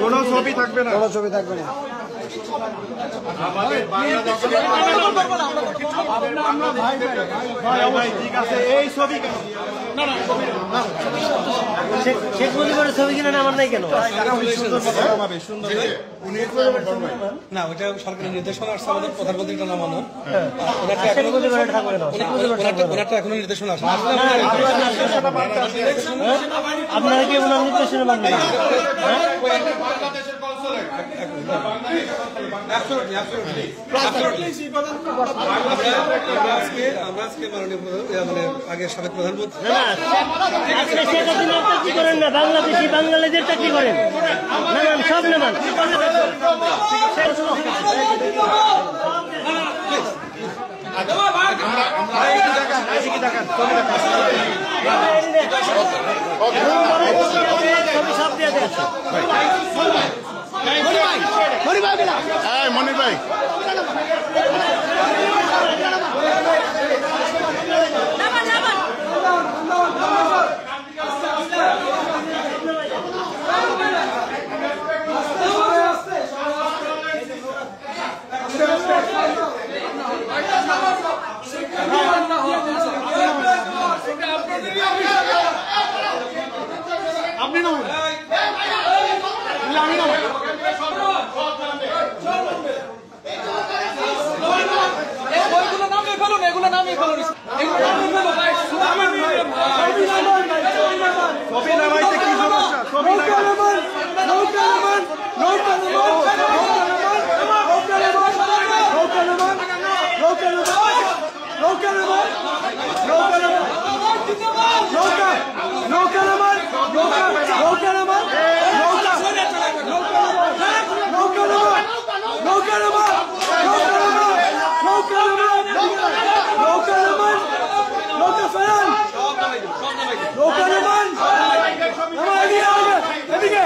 কোনো ছবি থাকবে না, কোনো ছবি থাকবে না। ঠিক আছে, এই ছবি শেখ মুজিবের ছবি কিনা আমার নাই কেন? না, ওইটা সরকারের নির্দেশনা আসছে, আমাদের প্রধানমন্ত্রীর নামানো। এখনো নির্দেশনা আসে। আপনারা কি ওনার নির্দেশনা মানবেন? আগের সাবেক প্রধানমন্ত্রী চাকরি করেন না, বাংলাদেশি বাঙালিদের চাকরি করেন, নামান সব নামান। মনির ভাই আপনি না আমি না এগুলো নামিয়ে ফেলুন। ছবি নামাইতে কি সমস্যা? ছবি এদিকে